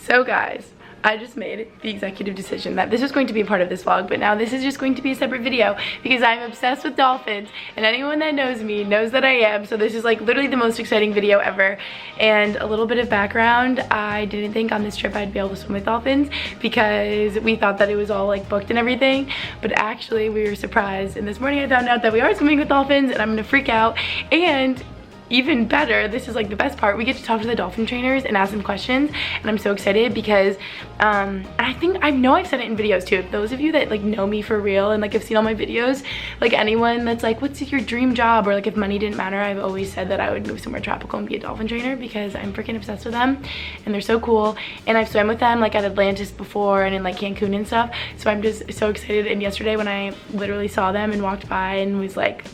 So guys, I just made the executive decision that this was going to be a part of this vlog, but now this is just going to be a separate video because I'm obsessed with dolphins, and anyone that knows me knows that I am. So this is like literally the most exciting video ever. And a little bit of background, I didn't think on this trip I'd be able to swim with dolphins because we thought that it was all like booked and everything, but actually we were surprised, and this morning I found out that we are swimming with dolphins and I'm gonna freak out. And even better, this is like the best part, we get to talk to the dolphin trainers and ask them questions, and I'm so excited because and I know I've said it in videos too. If those of you that like know me for real and like have seen all my videos, like anyone that's like, what's your dream job, or like if money didn't matter, I've always said that I would move somewhere tropical and be a dolphin trainer because I'm freaking obsessed with them and they're so cool. And I've swam with them like at Atlantis before and in like Cancun and stuff, so I'm just so excited. And yesterday when I literally saw them and walked by and was like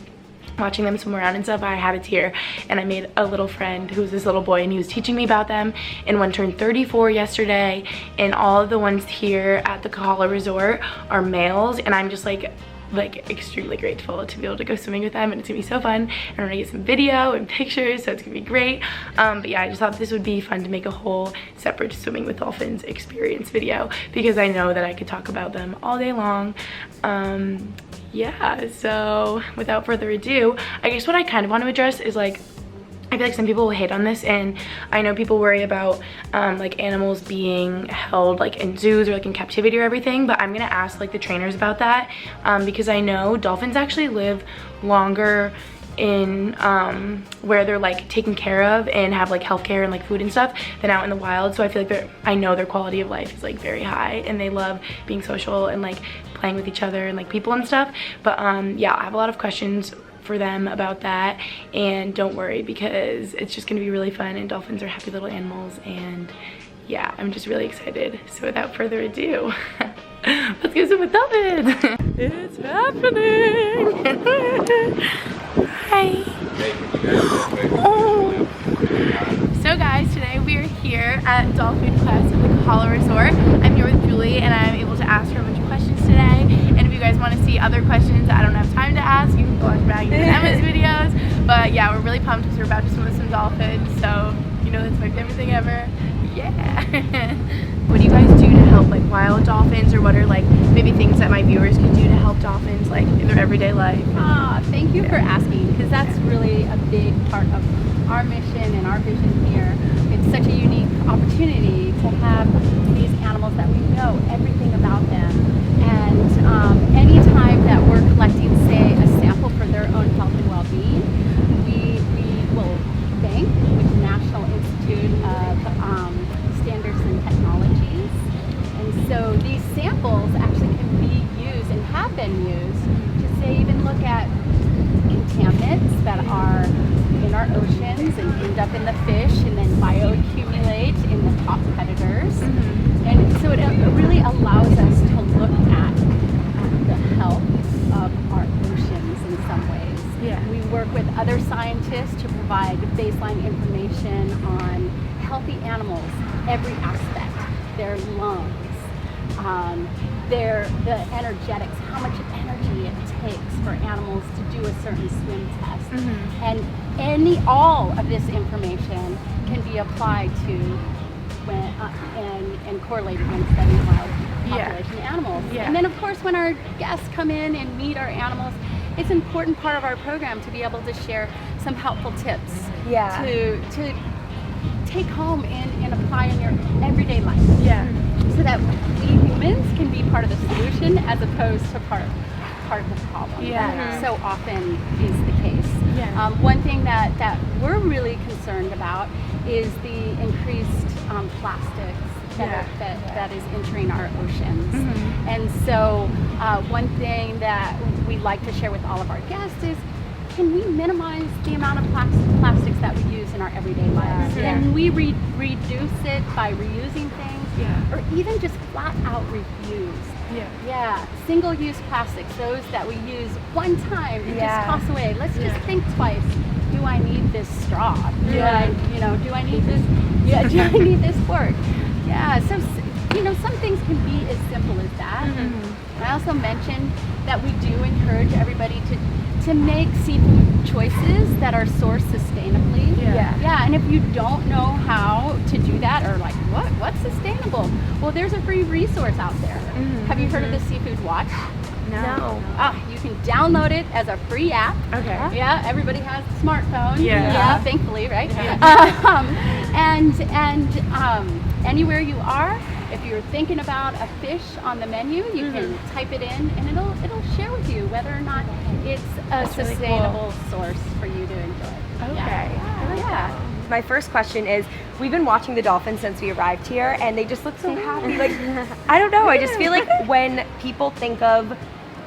watching them swim around and stuff, I had a tear. And I made a little friend who was this little boy, and he was teaching me about them, and one turned 34 yesterday, and all of the ones here at the Kahala Resort are males, and I'm just like extremely grateful to be able to go swimming with them, and it's gonna be so fun, and I'm gonna get some video and pictures, so it's gonna be great. But yeah, I just thought this would be fun to make a whole separate swimming with dolphins experience video because I know that I could talk about them all day long. Yeah, so without further ado, I guess what I kind of want to address is like, I feel like some people will hate on this, and I know people worry about like animals being held like in zoos or like in captivity or everything, but I'm gonna ask like the trainers about that because I know dolphins actually live longer in where they're like taken care of and have like healthcare and like food and stuff than out in the wild. So I feel like I know their quality of life is like very high, and they love being social and like playing with each other and like people and stuff. But yeah, I have a lot of questions for them about that, and don't worry because it's just gonna be really fun, and dolphins are happy little animals, and yeah, I'm just really excited. So without further ado, let's go swim with dolphins. It's happening. Hi. Oh. So guys, today we are here at Dolphin class at the Kahala Resort. I'm here with Julie, and I'm able to ask her a bunch of questions today. And if you guys want to see other questions that I don't have time to ask, you can go watch Maggie and Emma's videos. But yeah, we're really pumped because we're about to swim with some dolphins. So, you know, that's my favorite thing ever. Yeah. What do you guys do to help like wild dolphins, or what are like maybe things that my viewers can do to help dolphins like in their everyday life? Thank you for asking, because that's really a big part of our mission and our vision here. It's such a unique opportunity to have these animals that we know everything about them, and anytime that we're collecting, say, a sample for their own health and well-being, we will bank with the National Institute of Standards and Technologies, and so these samples actually can be used and have been used to say even look at contaminants that are in our oceans and end up in the fish and then bioaccumulate in the top predators. And so it really allows us to look at the health of our oceans in some ways. Yeah. We work with other scientists to provide baseline information on healthy animals, every aspect, their lungs, the energetics, how much energy it takes for animals to do a certain swim test. And all of this information can be applied to when and correlated when studying wild population animals. And then of course when our guests come in and meet our animals, it's an important part of our program to be able to share some helpful tips to take home and apply in your everyday life. So that we humans can be part of the solution as opposed to part of the problem. That so often is the case. One thing that we're really concerned about is the increased plastics that is entering our oceans. And so one thing that we like to share with all of our guests is, can we minimize the amount of plastics that we use in our everyday lives? Can we reduce it by reusing things? Or even just flat out refuse? Single-use plastics, those that we use one time and just toss away. Let's just think twice. Do I need this straw? Do I need this? Do I need this fork? So some things can be as simple as that. I also mentioned that we do encourage everybody to make seafood choices that are sourced sustainably. Yeah, and if you don't know how to do that, or like, what's sustainable? Well, there's a free resource out there. Have you heard of the Seafood Watch? No. You can download it as a free app. Okay. Yeah, everybody has a smartphone. Yeah. Thankfully, right? Anywhere you are, if you're thinking about a fish on the menu, you can type it in, and it'll share with you whether or not it's a sustainable source for you to enjoy. Okay. Yeah. My first question is, we've been watching the Dolphins since we arrived here, and they just look so happy. Like, I don't know, I just feel like when people think of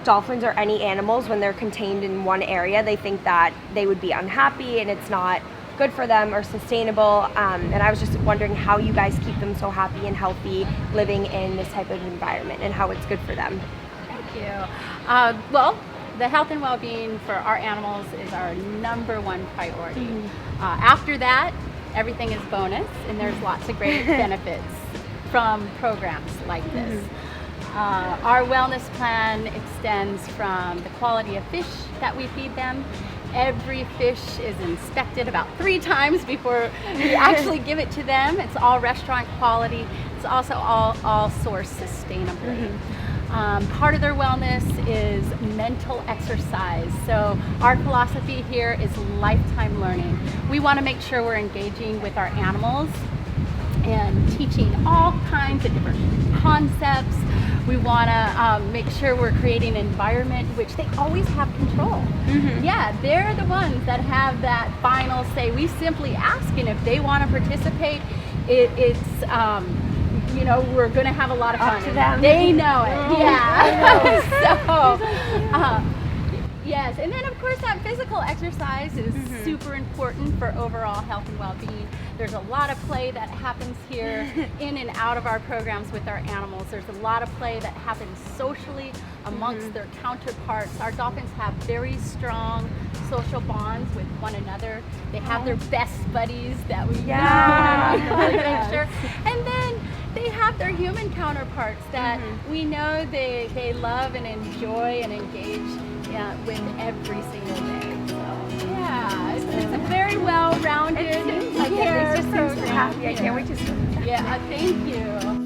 dolphins or any animals, when they're contained in one area, they think that they would be unhappy and it's not good for them or sustainable. And I was just wondering how you guys keep them so happy and healthy living in this type of environment, and how it's good for them. Thank you. Well, the health and well-being for our animals is our #1 priority. After that, everything is bonus, and there's lots of great benefits from programs like this. Our wellness plan extends from the quality of fish that we feed them. Every fish is inspected about 3 times before we actually give it to them. It's all restaurant quality. It's also all sourced sustainably. Part of their wellness is mental exercise. So our philosophy here is lifetime learning. We want to make sure we're engaging with our animals and teaching all kinds of different concepts. We want to make sure we're creating an environment which they always have control. Yeah, they're the ones that have that final say. We simply ask, and if they want to participate, it's you know, we're going to have a lot of fun. Up to them. They know it. Yes, and then of course that physical exercise is super important for overall health and well-being. There's a lot of play that happens here in and out of our programs with our animals. There's a lot of play that happens socially amongst their counterparts. Our dolphins have very strong social bonds with one another. They have their best buddies that we make sure. And then they have their human counterparts that we know they love and enjoy and engage with every single day. So yeah, it's a very well-rounded care program. I can't wait to see it. Yeah, thank you.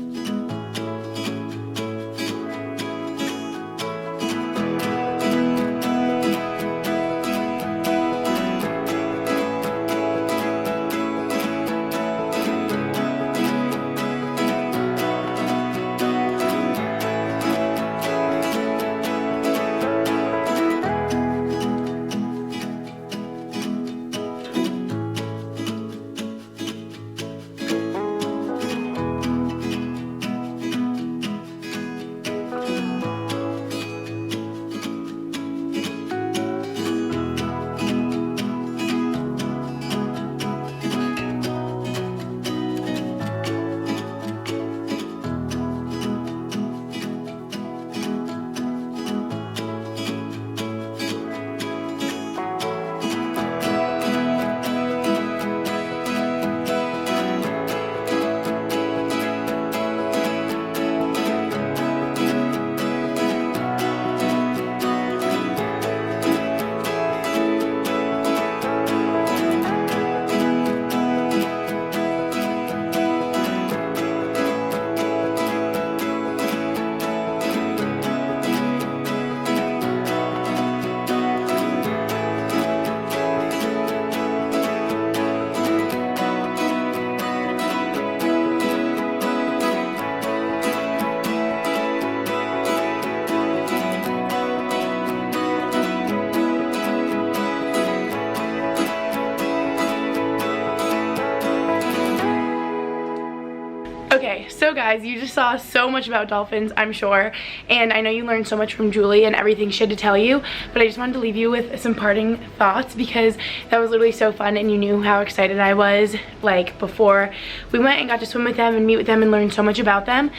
Okay, so guys, you just saw so much about dolphins, I'm sure, and I know you learned so much from Julie and everything she had to tell you, but I just wanted to leave you with some parting thoughts because that was literally so fun, and you knew how excited I was, like, before we went and got to swim with them and meet with them and learn so much about them.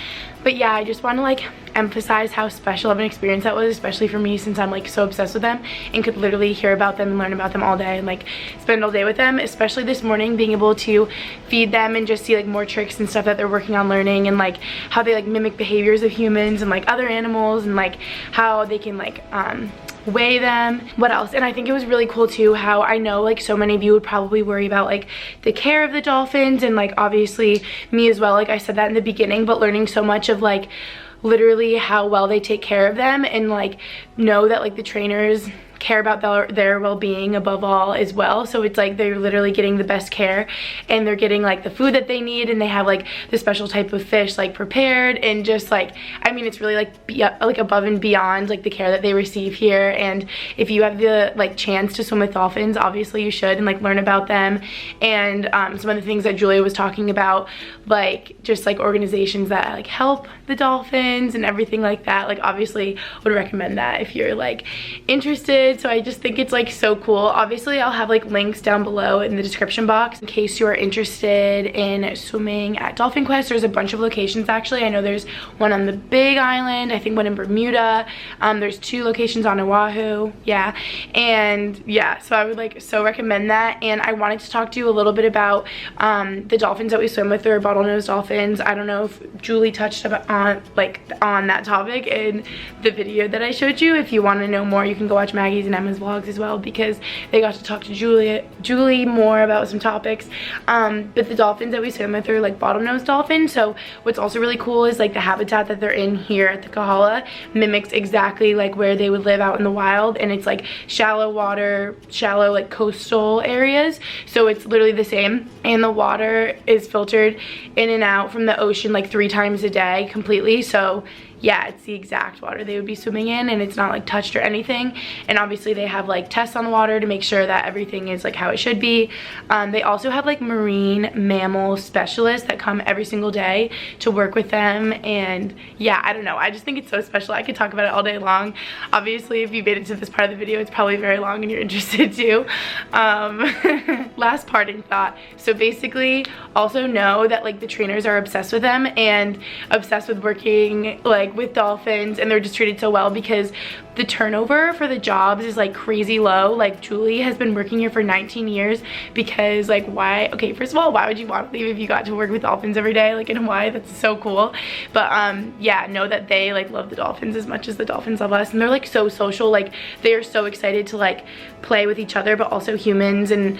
But yeah, I just want to like emphasize how special of an experience that was, especially for me since I'm like so obsessed with them and could literally hear about them and learn about them all day and like spend all day with them, especially this morning being able to feed them and just see like more tricks and stuff that they're working on learning, and like how they like mimic behaviors of humans and like other animals, and like how they can like weigh them. What else? And I think it was really cool too how I know like so many of you would probably worry about like the care of the dolphins, and like obviously me as well, like I said that in the beginning, but learning so much of like literally how well they take care of them, and like know that like the trainers care about their well-being above all as well. So it's like they're literally getting the best care, and they're getting like the food that they need, and they have like the special type of fish like prepared, and just like, I mean, it's really like above and beyond like the care that they receive here. And if you have the like chance to swim with dolphins, obviously you should, and like learn about them. And some of the things that Julia was talking about, like just like organizations that like help the dolphins and everything like that, like obviously would recommend that if you're like interested. So I just think it's like so cool. Obviously I'll have like links down below in the description box in case you are interested in swimming at Dolphin Quest. There's a bunch of locations actually. I know there's one on the Big Island, I think one in Bermuda, there's 2 locations on Oahu, yeah. And yeah, so I would like so recommend that. And I wanted to talk to you a little bit about the dolphins that we swim with. They're bottlenose dolphins. I don't know if Julie touched on that topic in the video that I showed you. If you want to know more, you can go watch Maggie's and Emma's vlogs as well, because they got to talk to Julie more about some topics. But the dolphins that we swim with are like bottlenose dolphins. So what's also really cool is like the habitat that they're in here at the Kahala mimics exactly like where they would live out in the wild, and it's like shallow water, shallow like coastal areas. So it's literally the same, and the water is filtered in and out from the ocean like 3 times a day completely. So yeah, it's the exact water they would be swimming in, and it's not like touched or anything. And obviously they have like tests on the water to make sure that everything is like how it should be. They also have like marine mammal specialists that come every single day to work with them. And yeah, I don't know, I just think it's so special. I could talk about it all day long. Obviously if you made it to this part of the video, it's probably very long and you're interested too. Last parting thought. So basically also know that like the trainers are obsessed with them and obsessed with working like with dolphins, and they're just treated so well because the turnover for the jobs is like crazy low. Like Julie has been working here for 19 years because like why, okay, first of all, why would you want to leave if you got to work with dolphins every day like in Hawaii? That's so cool. But yeah, know that they like love the dolphins as much as the dolphins love us, and they're like so social. Like they are so excited to like play with each other but also humans. And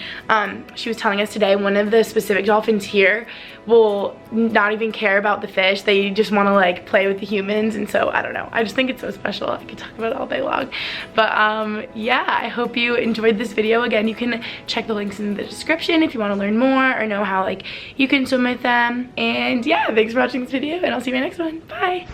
she was telling us today one of the specific dolphins here will not even care about the fish. They just want to like play with the humans. And so I don't know, I just think it's so special. I could talk about it all day long. But yeah, I hope you enjoyed this video. Again, you can check the links in the description if you want to learn more or know how like you can swim with them. And yeah, thanks for watching this video, and I'll see you in my next one. Bye.